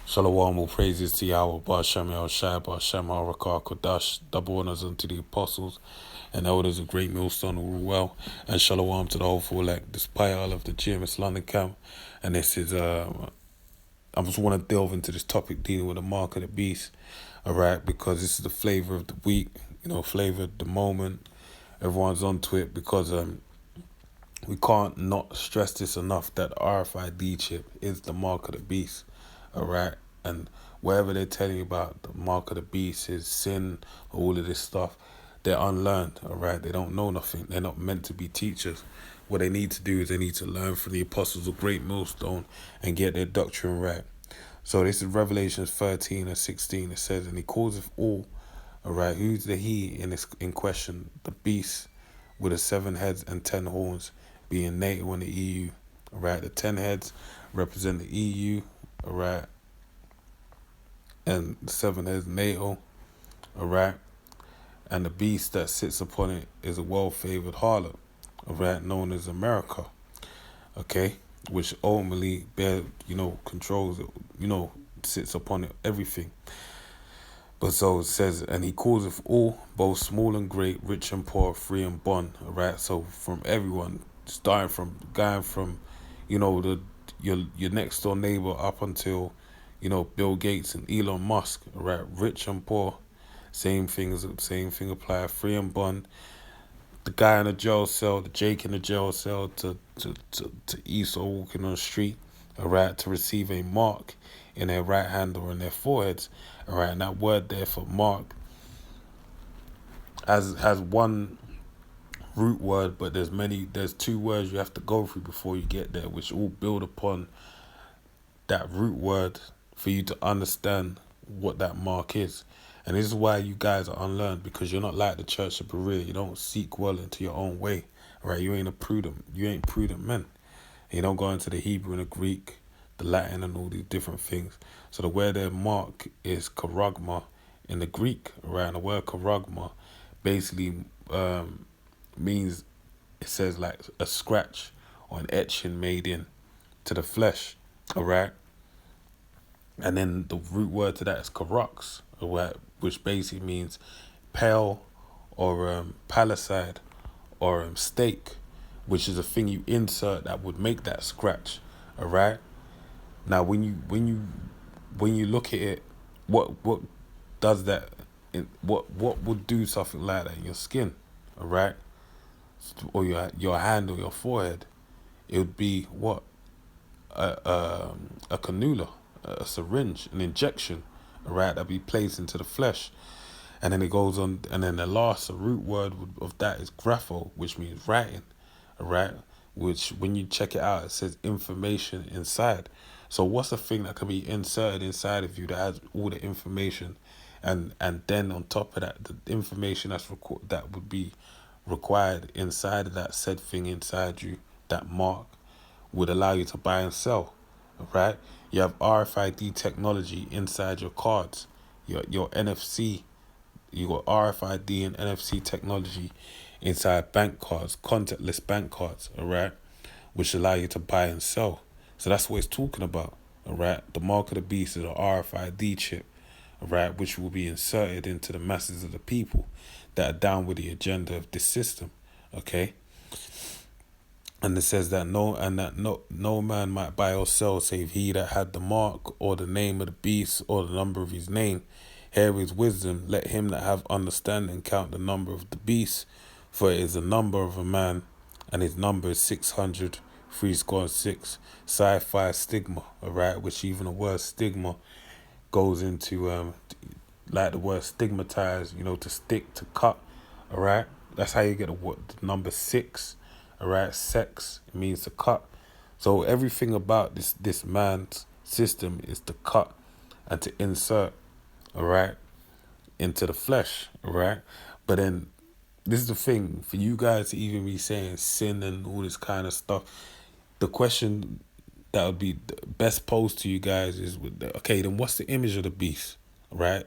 Shalom, all praises to Yahweh, Bashem El Shai, Bashem Al Rakah Kodash, double honors unto the apostles and elders of Great Millstone who rule well, and Shalom to the whole full elect, despite all of the GMS London camp. And this is, I just want to delve into this topic dealing with the mark of the beast, alright, because this is the flavor of the week, flavor of the moment. Everyone's onto it because we can't not stress this enough that the RFID chip is the mark of the beast, all right? And wherever they're telling you about the mark of the beast is sin, all of this stuff, they're unlearned, all right? They don't know nothing. They're not meant to be teachers. What they need to do is they need to learn from the apostles of Great Millstone and get their doctrine right. So this is Revelations 13 and 16. It says, and he causeth all right, who's the he in question? The beast with the 7 heads and 10 horns, being NATO and the EU. All right, the 10 heads represent the EU. All right, and the 7 heads NATO. All right, and the beast that sits upon it is a well-favored harlot. All right, known as America. Okay, which ultimately controls it. Sits upon it everything. But so it says, and he causeth all, both small and great, rich and poor, free and bond. All right. So from everyone, starting from going from, the your next door neighbor up until, Bill Gates and Elon Musk. All right. Rich and poor, same thing apply. Free and bond. The guy in the jail cell, the Jake in the jail cell, to Esau walking on the street, all right, to receive a mark in their right hand or in their foreheads, all right, and that word there for mark has one root word, but there's 2 words you have to go through before you get there, which all build upon that root word for you to understand what that mark is. And this is why you guys are unlearned, because you're not like the Church of Berea. You don't seek well into your own way, right? You ain't prudent men. And you don't go into the Hebrew and the Greek, the Latin and all these different things. So the word their mark is charagma in the Greek, right? And the word charagma basically means, it says like a scratch or an etching made in to the flesh, all right? And then the root word to that is karox, which basically means pale or palisade or stake, which is a thing you insert that would make that scratch. All right. Now, when you look at it, what does that? What would do something like that in your skin? All right, or your hand or your forehead? It would be what a cannula, a syringe, an injection, right, that be placed into the flesh. And then it goes on, and then the root word of that is grapho, which means writing, right? Which, when you check it out, it says information inside. So what's the thing that can be inserted inside of you that has all the information, and then on top of that, the information that would be required inside of that said thing inside you, that mark, would allow you to buy and sell, right? You have RFID technology inside your cards, your NFC. You got RFID and NFC technology inside bank cards, contactless bank cards, all right, which allow you to buy and sell. So that's what it's talking about, all right? The mark of the beast is an RFID chip, all right, which will be inserted into the masses of the people that are down with the agenda of this system, okay? And it says that no man might buy or sell save he that had the mark or the name of the beast or the number of his name. Here is wisdom. Let him that have understanding count the number of the beast, for it is the number of a man, and his number is 600, 6. Sci-fi stigma, alright, which even the word stigma goes into like the word stigmatize, to stick, to cut, alright? That's how you get the number 6. All right, sex, it means to cut. So everything about this man's system is to cut and to insert, all right, into the flesh, all right. But then this is the thing, for you guys to even be saying sin and all this kind of stuff. The question that would be best posed to you guys is, okay, then what's the image of the beast, right?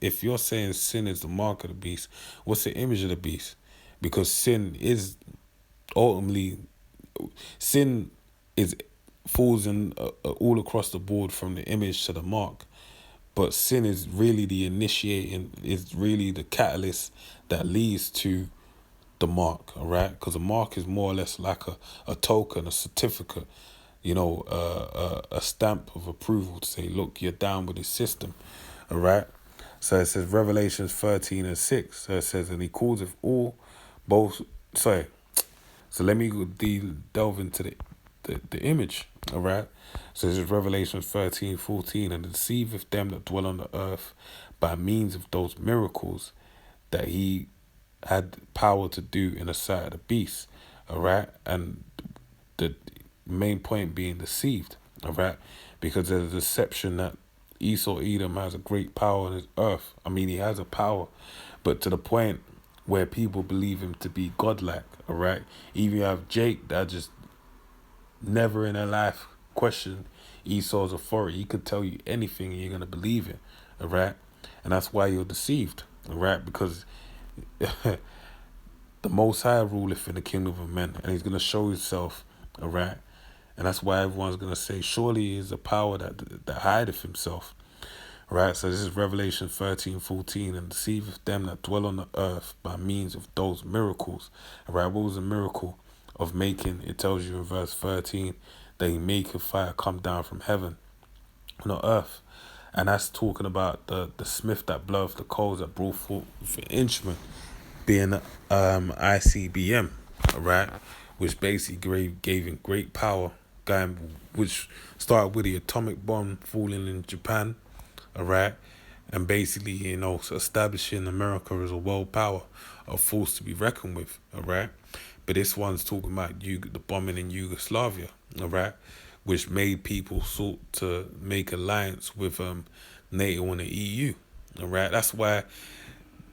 If you're saying sin is the mark of the beast, what's the image of the beast? Because sin is ultimately, sin is falls in all across the board from the image to the mark. But sin is really the initiating, is really the catalyst that leads to the mark, all right? Because a mark is more or less like a token, a certificate, a stamp of approval to say, look, you're down with this system, all right? So it says Revelations 13 and 6. So it says, and he calls it all, both, sorry. So let me delve into the image, all right? So this is Revelation 13:14, and deceiveth them that dwell on the earth by means of those miracles that he had power to do in the sight of the beast, all right? And the main point being deceived, all right? Because there's a deception that Esau Edom has a great power on his earth. I mean, he has a power, but to the point where people believe him to be godlike, all right? Even you have Jake that just never in their life question Esau's authority. He could tell you anything and you're going to believe it, all right? And that's why you're deceived, all right? Because the Most High ruleth in the kingdom of men, and he's going to show himself, all right? And that's why everyone's going to say, surely he is a power that hideth himself, all right? So this is Revelation 13:14, and deceiveth them that dwell on the earth by means of those miracles, all right? What was a miracle of making? It tells you in verse 13 that he maketh fire come down from heaven on the earth. And that's talking about the smith that bloweth the coals that brought forth the instrument, being ICBM, all right, which basically gave him great power, which started with the atomic bomb falling in Japan, all right, and basically, establishing America as a world power, a force to be reckoned with, all right. But this one's talking about the bombing in Yugoslavia, all right, which made people sort to make alliance with NATO and the EU, all right. That's why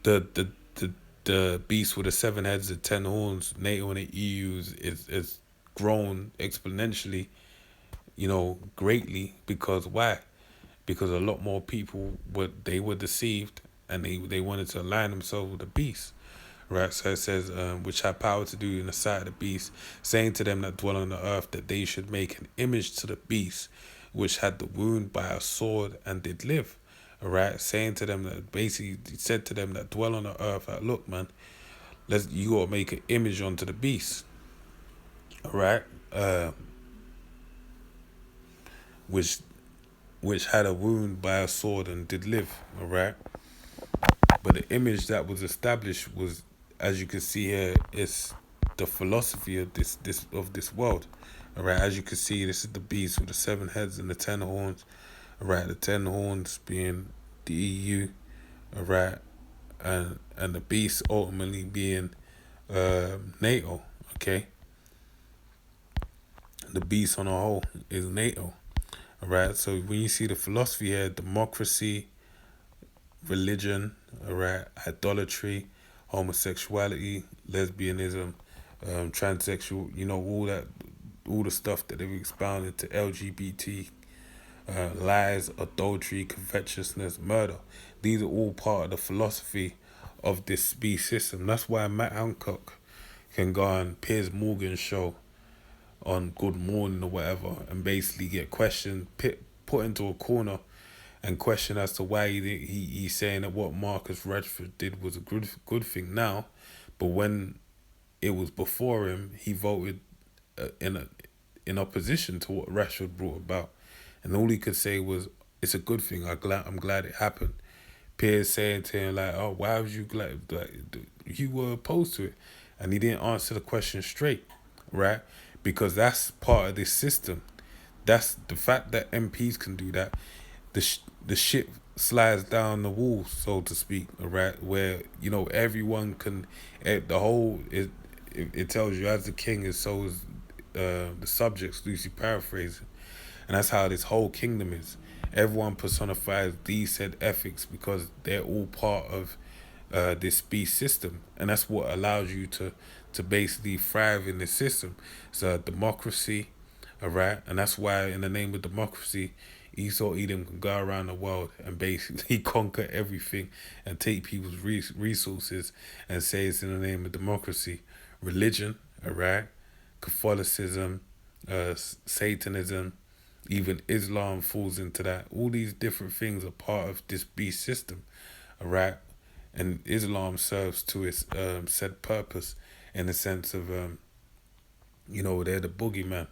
the beast with the 7 heads and 10 horns, NATO and the EU is grown exponentially, greatly. Because why? Because a lot more people were deceived, and they wanted to align themselves with the beast. Right, so it says, which have power to do in the sight of the beast, saying to them that dwell on the earth that they should make an image to the beast, which had the wound by a sword and did live. All right, saying to them that basically said to them that dwell on the earth, that look, man, you gotta make an image onto the beast. All right, which had a wound by a sword and did live. All right, but the image that was established was, as you can see here, is the philosophy of this world. All right, as you can see, this is the beast with the 7 heads and the 10 horns. All right, the 10 horns being the EU. All right, and the beast ultimately being NATO. Okay, the beast on a whole is NATO. All right, so when you see the philosophy here, democracy, religion, all right, idolatry, homosexuality, lesbianism, transsexual, all the stuff that they've expounded to LGBT, lies, adultery, covetousness, murder. These are all part of the philosophy of this beast system. That's why Matt Hancock can go on Piers Morgan's show on Good Morning or whatever and basically get questioned, put into a corner and question as to why he's saying that what Marcus Rashford did was a good thing now, but when it was before him, he voted in opposition to what Rashford brought about, and all he could say was, "It's a good thing. I'm glad it happened." Piers saying to him like, "Oh, why was you glad? Like, you were opposed to it," and he didn't answer the question straight, right? Because that's part of this system. That's the fact that MPs can do that. The shit slides down the wall, so to speak, right? Where everyone can, the whole it tells you as the king is, so is the subjects. Loosely paraphrasing, and that's how this whole kingdom is. Everyone personifies these said ethics because they're all part of this beast system, and that's what allows you to basically thrive in this system. It's a democracy, all right, and that's why in the name of democracy, Esau Edom can go around the world and basically conquer everything and take people's resources and say it's in the name of democracy. Religion, all right, Catholicism, Satanism, even Islam falls into that. All these different things are part of this beast system, all right? And Islam serves to its said purpose in the sense of, they're the boogeyman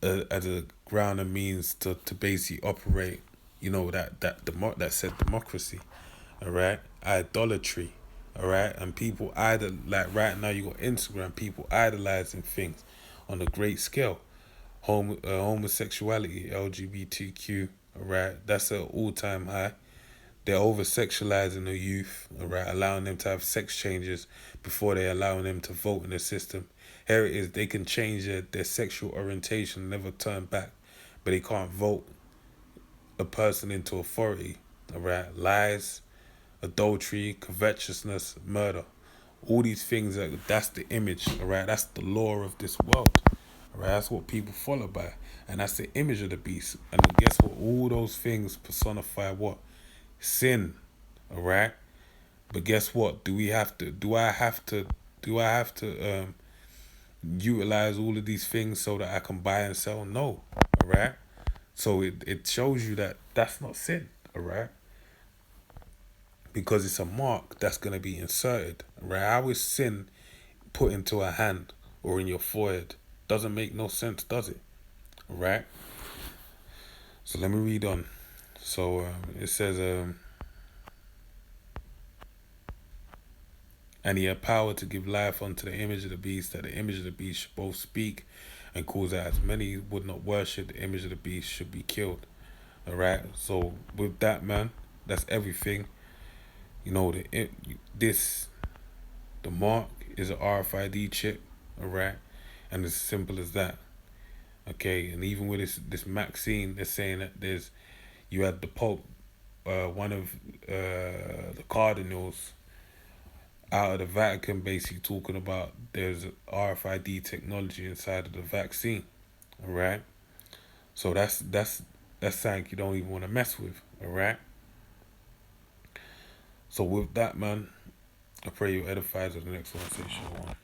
as a ground and means to basically operate, that said democracy, all right? Idolatry, all right? And people either, like right now, you got Instagram, people idolizing things on a great scale. Homosexuality, LGBTQ, all right? That's an all-time high. They're over sexualizing the youth, all right, allowing them to have sex changes before they're allowing them to vote in the system. Here it is, they can change their sexual orientation, never turn back, but they can't vote a person into authority, all right? Lies, adultery, covetousness, murder. All these things, that's the image, all right? That's the law of this world, all right? That's what people follow by. And that's the image of the beast. And then guess what? All those things personify what? Sin, all right? But guess what? Do I have to utilize all of these things so that I can buy and sell? No, all right? So it shows you that that's not sin, all right? Because it's a mark that's going to be inserted, right? How is sin put into a hand or in your forehead? Doesn't make no sense, does it? All right? So let me read on. So it says, and he had power to give life unto the image of the beast, that the image of the beast should both speak and cause that as many would not worship the image of the beast should be killed. All right? So with that, man, that's everything. This the mark is a RFID chip, all right, and it's as simple as that. Okay, and even with this Maxine, they're saying that you had the Pope, one of the cardinals out of the Vatican, basically talking about there's RFID technology inside of the vaccine, all right. So that's something you don't even want to mess with, all right. So with that, man, I pray you edifies of the next one. Say shalom.